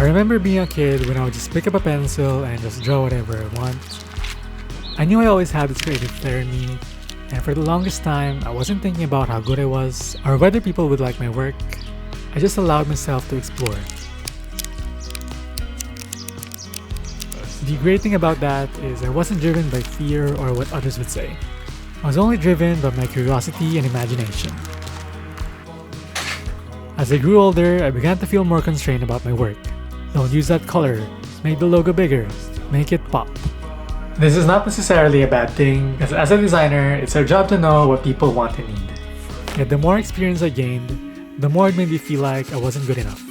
remember being a kid when I would just pick up a pencil and just draw whatever I want. I knew I always had this creative flair in me, and for the longest time, I wasn't thinking about how good I was or whether people would like my work. I just allowed myself to explore. The great thing about that is I wasn't driven by fear or what others would say. I was only driven by my curiosity and imagination. As I grew older, I began to feel more constrained about my work. Don't use that color, make the logo bigger, make it pop. This is not necessarily a bad thing, because as a designer, it's our job to know what people want and need. Yet the more experience I gained, the more it made me feel like I wasn't good enough.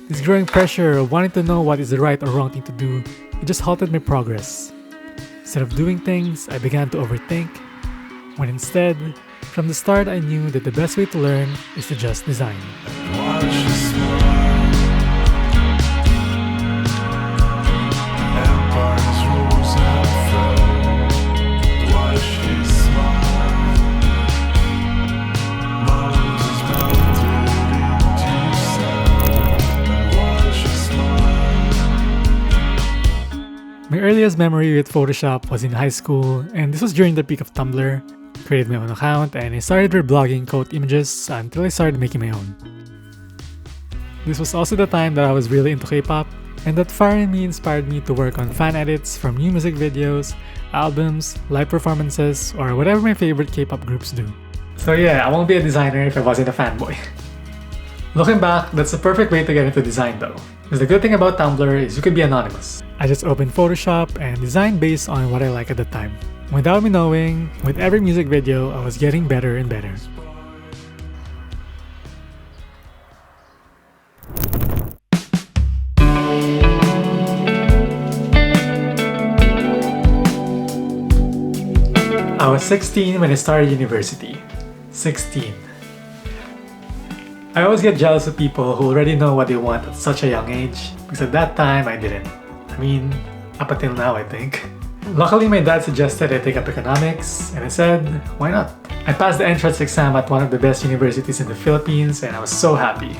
This growing pressure of wanting to know what is the right or wrong thing to do, it just halted my progress. Instead of doing things, I began to overthink, when instead, from the start I knew that the best way to learn is to just design. My earliest memory with Photoshop was in high school, and this was during the peak of Tumblr. I created my own account and I started reblogging quote images until I started making my own. This was also the time that I was really into K-pop, and that fire in me inspired me to work on fan edits from new music videos, albums, live performances, or whatever my favorite K-pop groups do. So yeah, I won't be a designer if I wasn't a fanboy. Looking back, that's the perfect way to get into design though. Because the good thing about Tumblr is you could be anonymous. I just opened Photoshop and designed based on what I like at the time. Without me knowing, with every music video, I was getting better and better. I was 16 when I started university. 16. I always get jealous of people who already know what they want at such a young age, because at that time I didn't. I mean, up until now I think. Luckily my dad suggested I take up economics, and I said, why not? I passed the entrance exam at one of the best universities in the Philippines and I was so happy.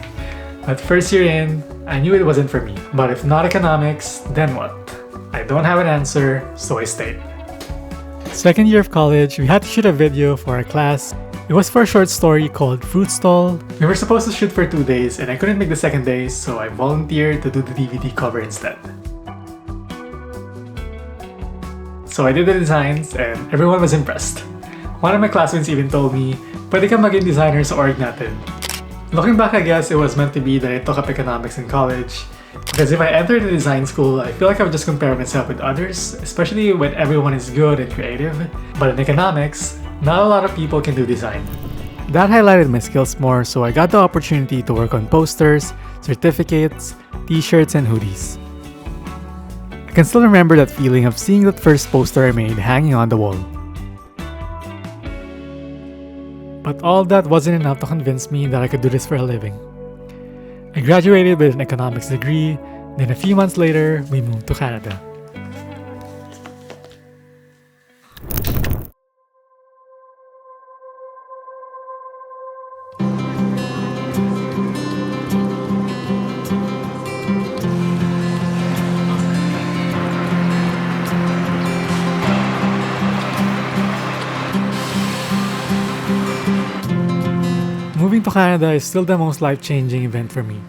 But first year in, I knew it wasn't for me. But if not economics, then what? I don't have an answer, so I stayed. Second year of college, we had to shoot a video for our class. It was for a short story called Fruit Stall. We were supposed to shoot for 2 days and I couldn't make the second day, so I volunteered to do the DVD cover instead. So I did the designs and everyone was impressed. One of my classmates even told me, pwede ka maging designer sa org natin. Looking back, I guess it was meant to be that I took up economics in college. Because if I entered a design school, I feel like I would just compare myself with others, especially when everyone is good and creative. But in economics, not a lot of people can do design. That highlighted my skills more, so I got the opportunity to work on posters, certificates, t-shirts, and hoodies. I can still remember that feeling of seeing that first poster I made hanging on the wall. But all that wasn't enough to convince me that I could do this for a living. I graduated with an economics degree, then a few months later, we moved to Canada. Moving to Canada is still the most life-changing event for me.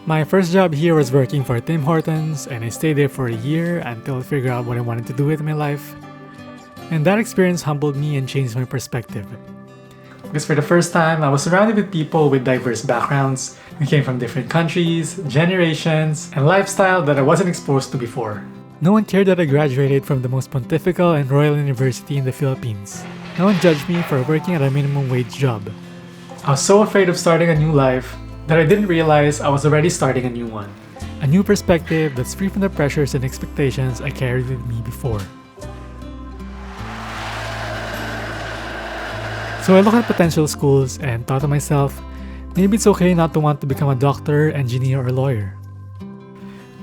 My first job here was working for Tim Hortons, and I stayed there for a year until I figured out what I wanted to do with my life. And that experience humbled me and changed my perspective. Because for the first time, I was surrounded with people with diverse backgrounds. We came from different countries, generations, and lifestyle that I wasn't exposed to before. No one cared that I graduated from the most pontifical and royal university in the Philippines. No one judged me for working at a minimum wage job. I was so afraid of starting a new life that I didn't realize I was already starting a new one. A new perspective that's free from the pressures and expectations I carried with me before. So I looked at potential schools and thought to myself, maybe it's okay not to want to become a doctor, engineer, or lawyer.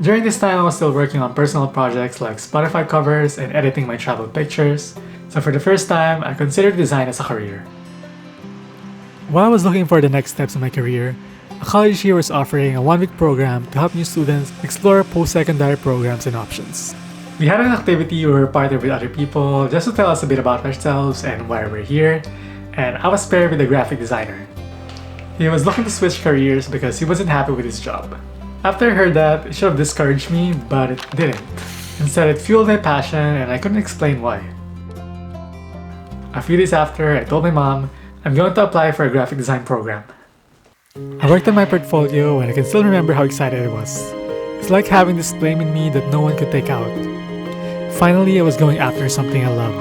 During this time, I was still working on personal projects like Spotify covers and editing my travel pictures. So for the first time, I considered design as a career. While I was looking for the next steps in my career, a college here was offering a 1-week program to help new students explore post-secondary programs and options. We had an activity where we partnered with other people just to tell us a bit about ourselves and why we're here, and I was paired with a graphic designer. He was looking to switch careers because he wasn't happy with his job. After I heard that, it should have discouraged me, but it didn't. Instead, it fueled my passion and I couldn't explain why. A few days after, I told my mom I'm going to apply for a graphic design program. I worked on my portfolio and I can still remember how excited I was. It's like having this flame in me that no one could take out. Finally, I was going after something I love.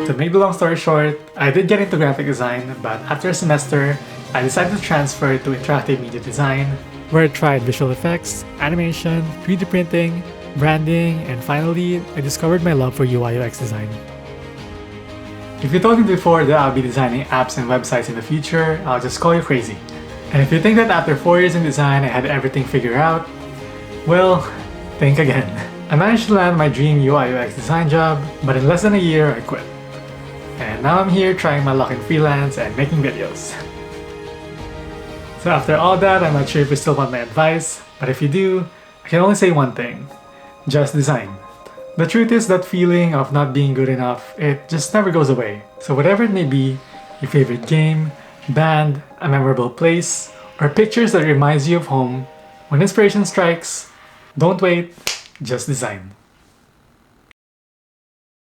To make the long story short, I did get into graphic design, but after a semester, I decided to transfer to interactive media design, where I tried visual effects, animation, 3D printing, branding, and finally, I discovered my love for UI/UX design. If you told me before that I'll be designing apps and websites in the future, I'll just call you crazy. And if you think that after 4 years in design I had everything figured out, well, think again. I managed to land my dream UI/UX design job, but in less than a year I quit. And now I'm here trying my luck in freelance and making videos. So after all that, I'm not sure if you still want my advice, but if you do, I can only say one thing. Just design. The truth is that feeling of not being good enough, it just never goes away. So whatever it may be, your favorite game, band, a memorable place, or pictures that reminds you of home, when inspiration strikes, don't wait, just design.